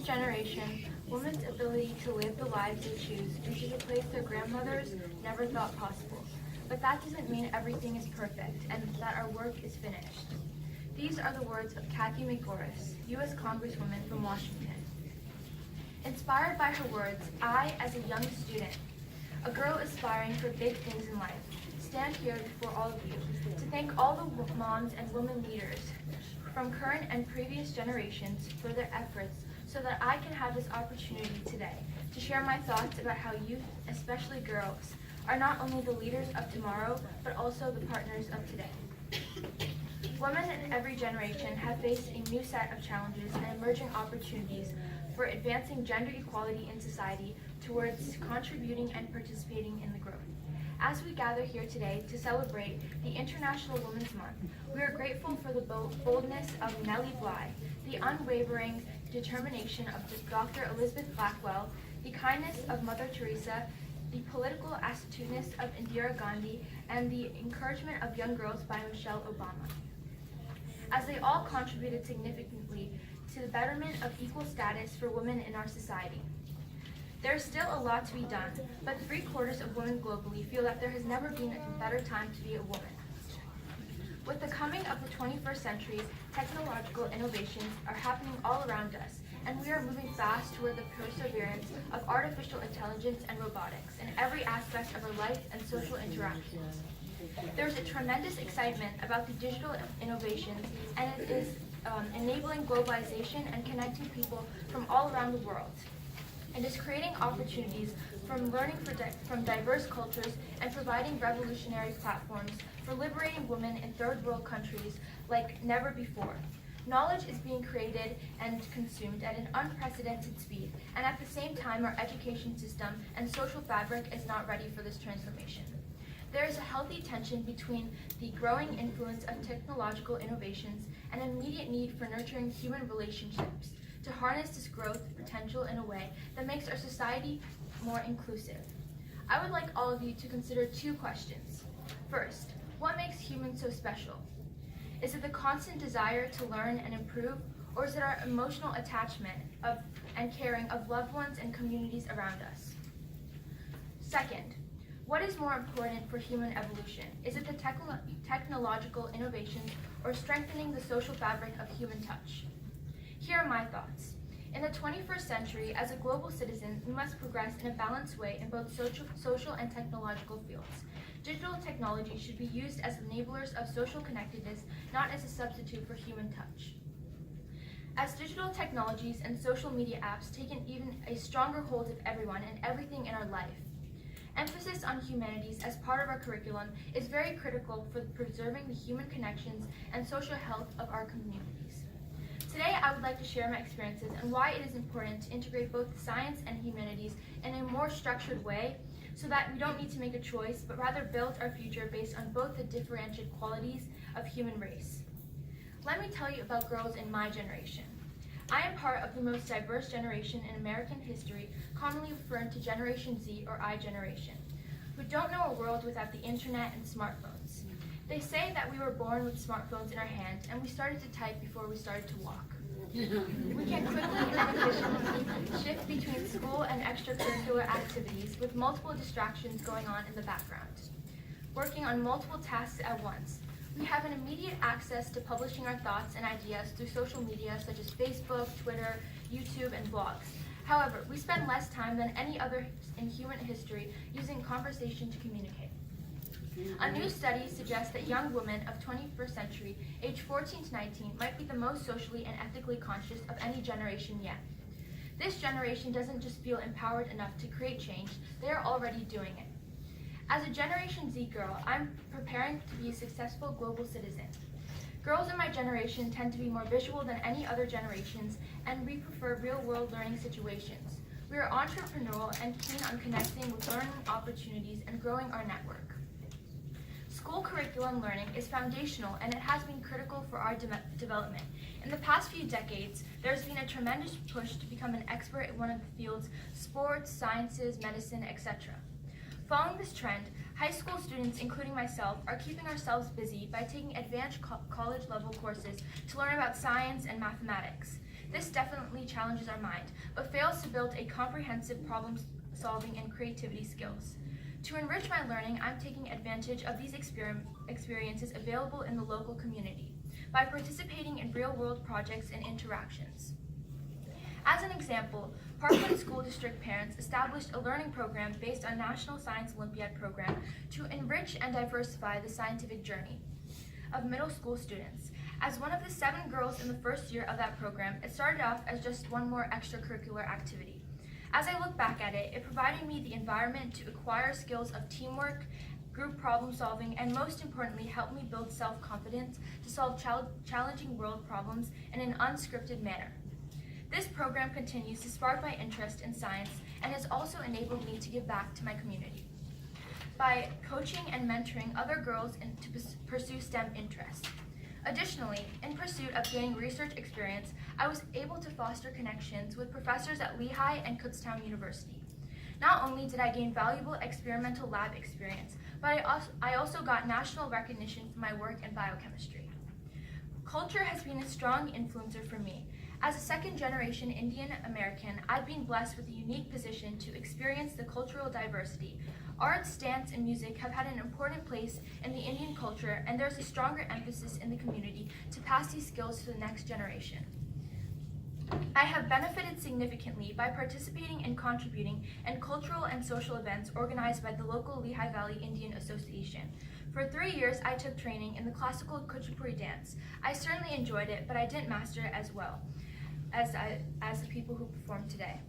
each generation, women's ability to live the lives they choose and to replace their grandmothers never thought possible. But that doesn't mean everything is perfect and that our work is finished. These are the words of Kathy McGorris, U.S. Congresswoman from Washington. Inspired by her words, I, as a young student, a girl aspiring for big things in life, stand here before all of you to thank all the moms and women leaders from current and previous generations for their efforts so that I can have this opportunity today to share my thoughts about how youth, especially girls, are not only the leaders of tomorrow, but also the partners of today. Women in every generation have faced a new set of challenges and emerging opportunities for advancing gender equality in society towards contributing and participating in the growth. As we gather here today to celebrate the International Women's Month, we are grateful for the boldness of Nellie Bly, the unwavering determination of Dr. Elizabeth Blackwell, the kindness of Mother Teresa, the political astuteness of Indira Gandhi, and the encouragement of young girls by Michelle Obama, as they all contributed significantly to the betterment of equal status for women in our society. There is still a lot to be done, but 3/4 of women globally feel that there has never been a better time to be a woman. With the coming of the 21st century, technological innovations are happening all around us, and we are moving fast toward the perseverance of artificial intelligence and robotics in every aspect of our life and social interactions. There is a tremendous excitement about the digital innovations, and it is enabling globalization and connecting people from all around the world. It is creating opportunities from learning from diverse cultures and providing revolutionary platforms for liberating women in third world countries like never before. Knowledge is being created and consumed at an unprecedented speed, and at the same time our education system and social fabric is not ready for this transformation. There is a healthy tension between the growing influence of technological innovations and an immediate need for nurturing human relationships to harness this growth potential in a way that makes our society more inclusive. I would like all of you to consider 2 questions. First, what makes humans so special? Is it the constant desire to learn and improve, or is it our emotional attachment and caring of loved ones and communities around us? Second, what is more important for human evolution? Is it the technological innovations or strengthening the social fabric of human touch? Here are my thoughts. In the 21st century, as a global citizen, we must progress in a balanced way in both social and technological fields. Digital technology should be used as enablers of social connectedness, not as a substitute for human touch. As digital technologies and social media apps take an even a stronger hold of everyone and everything in our life, emphasis on humanities as part of our curriculum is very critical for preserving the human connections and social health of our communities. Today, I would like to share my experiences and why it is important to integrate both science and humanities in a more structured way so that we don't need to make a choice, but rather build our future based on both the differentiated qualities of human race. Let me tell you about girls in my generation. I am part of the most diverse generation in American history, commonly referred to Generation Z or I generation, who don't know a world without the internet and smartphones. They say that we were born with smartphones in our hands and we started to type before we started to walk. We can quickly and efficiently shift between school and extracurricular activities with multiple distractions going on in the background, working on multiple tasks at once. We have an immediate access to publishing our thoughts and ideas through social media such as Facebook, Twitter, YouTube, and blogs. However, we spend less time than any other in human history using conversation to communicate. A new study suggests that young women of 21st century, aged 14 to 19, might be the most socially and ethically conscious of any generation yet. This generation doesn't just feel empowered enough to create change, they are already doing it. As a Generation Z girl, I'm preparing to be a successful global citizen. Girls in my generation tend to be more visual than any other generations, and we prefer real-world learning situations. We are entrepreneurial and keen on connecting with learning opportunities and growing our network. School curriculum learning is foundational, and it has been critical for our development. In the past few decades, there's been a tremendous push to become an expert in one of the fields, sports, sciences, medicine, etc. Following this trend, high school students, including myself, are keeping ourselves busy by taking advanced college-level courses to learn about science and mathematics. This definitely challenges our mind, but fails to build a comprehensive problem-solving and creativity skills. To enrich my learning, I'm taking advantage of these experiences available in the local community by participating in real-world projects and interactions. As an example, Parkland School District parents established a learning program based on National Science Olympiad program to enrich and diversify the scientific journey of middle school students. As one of the 7 girls in the first year of that program, it started off as just one more extracurricular activity. As I look back at it, it provided me the environment to acquire skills of teamwork, group problem solving, and most importantly, helped me build self-confidence to solve challenging world problems in an unscripted manner. This program continues to spark my interest in science and has also enabled me to give back to my community by coaching and mentoring other girls to pursue STEM interests. Additionally, in pursuit of gaining research experience, I was able to foster connections with professors at Lehigh and Kutztown University. Not only did I gain valuable experimental lab experience, but I also got national recognition for my work in biochemistry. Culture has been a strong influencer for me. As a second-generation Indian American, I've been blessed with a unique position to experience the cultural diversity. Arts, dance, and music have had an important place in the Indian culture, and there's a stronger emphasis in the community to pass these skills to the next generation. I have benefited significantly by participating and contributing in cultural and social events organized by the local Lehigh Valley Indian Association. For 3 years, I took training in the classical Kuchipuri dance. I certainly enjoyed it, but I didn't master it as well as the people who perform today.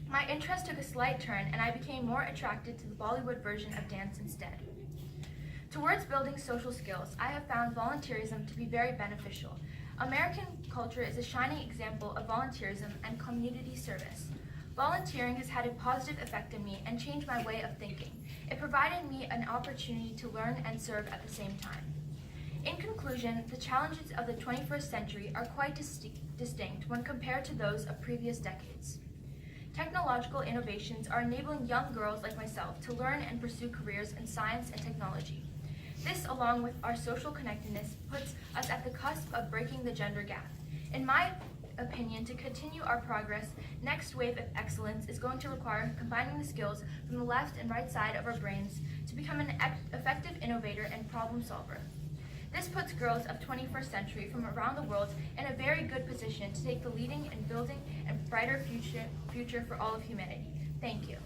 My interest took a slight turn, and I became more attracted to the Bollywood version of dance instead. Towards building social skills, I have found volunteerism to be very beneficial. American culture is a shining example of volunteerism and community service. Volunteering has had a positive effect on me and changed my way of thinking. It provided me an opportunity to learn and serve at the same time. In conclusion, the challenges of the 21st century are quite distinct when compared to those of previous decades. Technological innovations are enabling young girls like myself to learn and pursue careers in science and technology. This, along with our social connectedness, puts us at the cusp of breaking the gender gap. In my opinion, to continue our progress, next wave of excellence is going to require combining the skills from the left and right side of our brains to become an effective innovator and problem solver. This puts girls of 21st century from around the world in a very good position to take the leading in building a brighter future for all of humanity. Thank you.